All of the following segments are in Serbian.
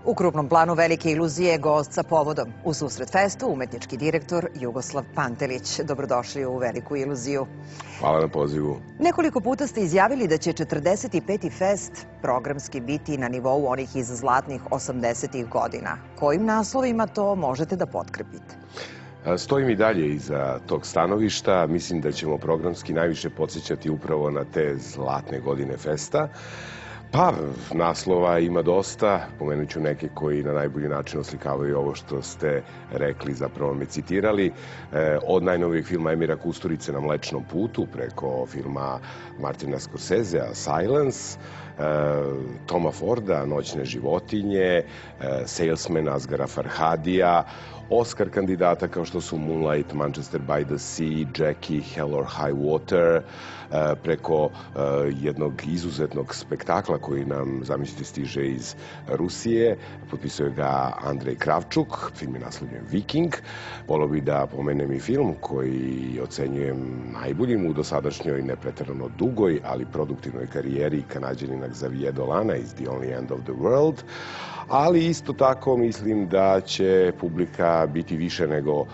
U krupnom planu Velike iluzije gost sa povodom. U susret festu umetnički direktor Jugoslav Pantelić. Dobrodošli u Veliku iluziju. Hvala na pozivu. Nekoliko puta ste izjavili da će 45. fest programski biti na nivou onih iz zlatnih 80. godina. Kojim naslovima to možete da potkrepite? Stojim i dalje iza tog stanovišta. Mislim da ćemo programski najviše podsjećati upravo na te zlatne godine festa. Pa, naslova ima dosta. Pomenut ću neke koji na najbolji način oslikavaju ovo što ste rekli, zapravo me citirali. Od najnovijeg filma Emira Kusturice Na mlečnom putu, preko filma Martina Scorsesea Silence, Toma Forda Noćne životinje, Salesman Asghara Farhadija, Oscar kandidata kao što su Moonlight, Manchester by the Sea, Jackie, Hell or High Water, preko jednog izuzetnog spektakla koji nam, zamislite, stiže iz Rusije. Potpisuje ga Andrej Kravčuk, film je naslovljen Viking. Volio bih da pomenem i film koji ocenjujem najboljim u dosadašnjoj nepreterano dugoj, ali produktivnoj karijeri Kanađanina Xavier Dolana iz The Only End of the World. Ali isto tako mislim da će publika biti više nego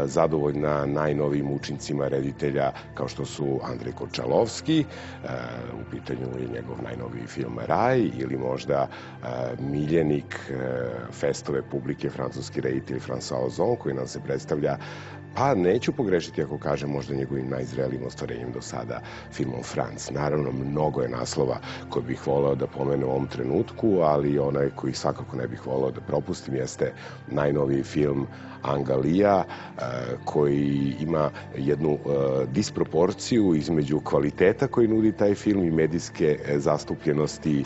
zadovoljna najnovijim učincima reditelja kao što su Andrej Končalovski, u pitanju je njegov najnoviji film Raj, ili možda miljenik festove publike, francuski reditelj François Ozon, koji nam se predstavlja, pa neću pogrešiti ako kažem, možda njegovim najzrelijim ostvarenjem do sada, filmom Franc. Naravno, mnogo je naslova koje bih voleo da pomenem u ovom trenutku, ali onaj koji svakako ne bih voleo da propustim jeste najnoviji film Angalija, koji ima jednu disproporciju između kvaliteta koji nudi taj film i medijske zastupljenosti,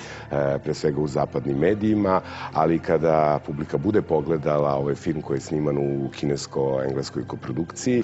pre svega u zapadnim medijima, ali kada publika bude pogledala ovaj film koji je sniman u kinesko-engleskoj koprodukciji,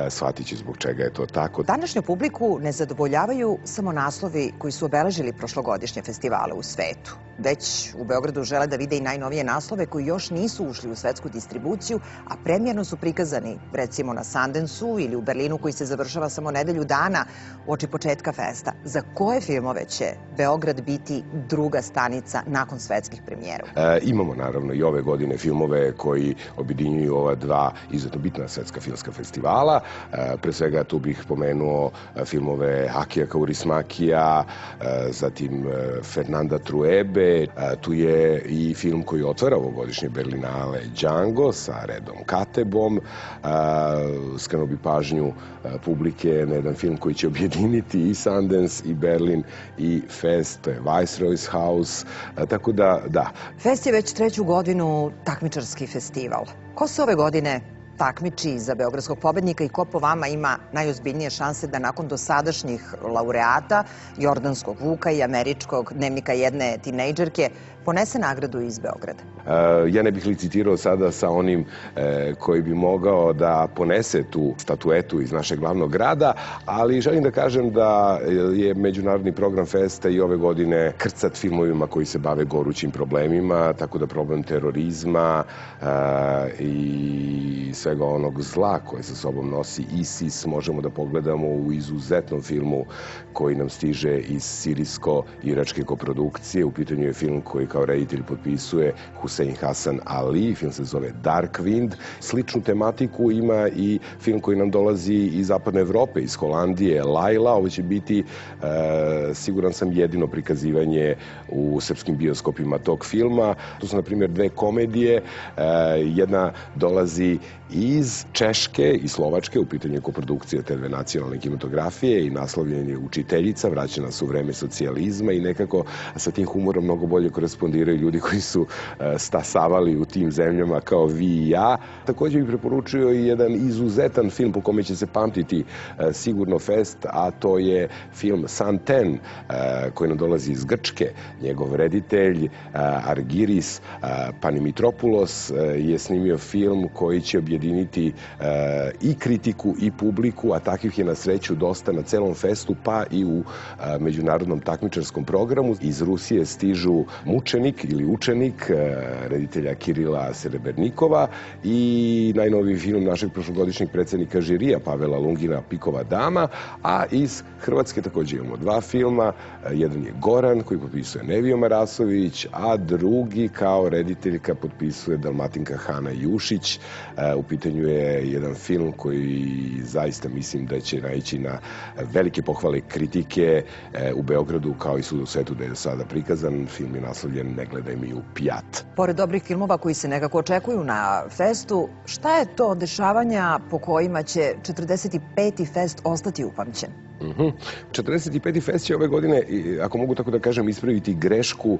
shvatit će zbog čega je to tako. Današnju publiku ne zadovoljavaju samo naslovi koji su obeležili prošlogodišnje festivale u svetu. Već u Beogradu žele da vide i najnovije naslove koji još nisu ušli u svetsku distribuciju, a premijerno su prikazani recimo na Sundanceu ili u Berlinu koji se završava samo nedelju dana uoči početka festa. Za koje filmove će Beograd biti druga stanica nakon svetskih premijera? Imamo naravno i ove godine filmove koji objedinjuju ova dva izuzetno bitna svetska filmska festivala. Pre svega tu bih pomenuo filmove Akija Kaurismäkija, zatim Fernanda Truebe. Tu je i film koji otvara ovogodišnje Berlinale, Django sa Redom Katebom. Skrenuo bi pažnju publike na jedan film koji će objediniti i Sundance i Berlin i Fest, to je Viceroy's House, tako da. Fest je već treću godinu takmičarski festival. Ko se ove godine takmiči za beogradskog pobednika i ko po vama ima najozbiljnije šanse da nakon dosadašnjih laureata, Jordanskog Vuka i američkog Dnevnika jedne tinejdžerke, ponese nagradu iz Beograda? Ja ne bih licitirao sada sa onim koji bi mogao da ponese tu statuetu iz našeg glavnog grada, ali želim da kažem da je međunarodni program festa i ove godine krcat filmovima koji se bave gorućim problemima, tako da problem terorizma i svega onog zla koje sa sobom nosi ISIS možemo da pogledamo u izuzetnom filmu koji nam stiže iz sirijsko-iračke koprodukcije. U pitanju je film koji kao reditelj potpisuje Hussein Hasan Ali, film se zove Dark Wind. Sličnu tematiku ima i film koji nam dolazi iz zapadne Evrope, iz Holandije, Laila. Ovo će biti, siguran sam, jedino prikazivanje u srpskim bioskopima tog filma. Tu su, na primjer, dve komedije. Jedna dolazi iz Češke i Slovačke, u pitanju koprodukcije te dve nacionalne kinematografije i naslovljen je Učiteljica, vraćena su u vreme socijalizma i nekako sa tim humorom mnogo bolje korespondiraju ljudi koji su stasavali u tim zemljama kao vi i ja. Također bih preporučio i jedan izuzetan film po kome će se pamtiti sigurno fest, a to je film Santen, koji nam dolazi iz Grčke. Njegov reditelj Argiris Panimitropoulos je snimio film koji će objediniti ujediniti i kritiku i publiku, a takvih je na sreću dosta na celom festu, pa i u međunarodnom takmičarskom programu. Iz Rusije stižu Mučenik ili Učenik, reditelja Kirila Serebernikova, i najnoviji film našeg prošlogodišnjeg predsednika žirija Pavela Lungina, Pikova dama, a iz Hrvatske takođe imamo dva filma. Jedan je Goran, koji potpisuje Nevio Marasović, a drugi kao rediteljka potpisuje Dalmatinka Hana Jušić. U pitanju je jedan film koji zaista mislim da će naići na velike pohvale kritike u Beogradu, kao i svuda u svetu da je sada prikazan. Film je naslovljen Ne gledaj mi u pijat. Pored dobrih filmova koji se nekako očekuju na festu, šta je to dešavanja po kojima će 45. fest ostati upamćen? 45. fest će ove godine, ako mogu tako da kažem, ispraviti grešku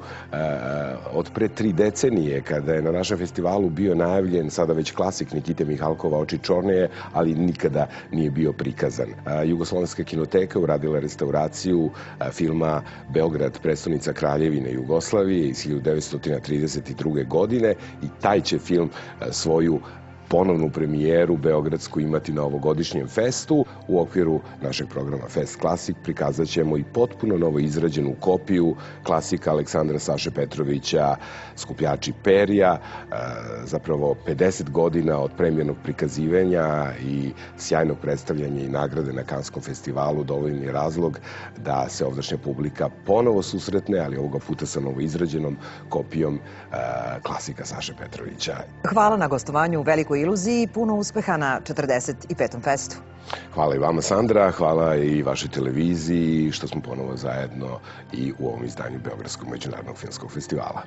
od pre 3 decenije, kada je na našem festivalu bio najavljen sada već klasik Nikite Mihalkova Oči čorneje, ali nikada nije bio prikazan. Jugoslovenska kinoteka uradila restauraciju filma Beograd, prestonica Kraljevine Jugoslavije iz 1932. godine i taj će film svoju ponovnu premijeru beogradsku imati na ovogodišnjem festu. U okviru našeg programa Fest Klasik prikazat ćemo i potpuno novo izrađenu kopiju klasika Aleksandra Saše Petrovića Skupljači perja, zapravo 50 godina od premijernog prikazivanja i sjajnog predstavljanja i nagrade na Kanskom festivalu dovoljni je razlog da se ovdašnja publika ponovo susretne, ali ovoga puta sa novo izrađenom kopijom klasika Saše Petrovića. Hvala na gostovanju u Velikoj iluziji i puno uspeha na 45. festu. Hvala i vama, Sandra, hvala i vašoj televiziji što smo ponovo zajedno i u ovom izdanju Beogradskog međunarodnog filmskog festivala.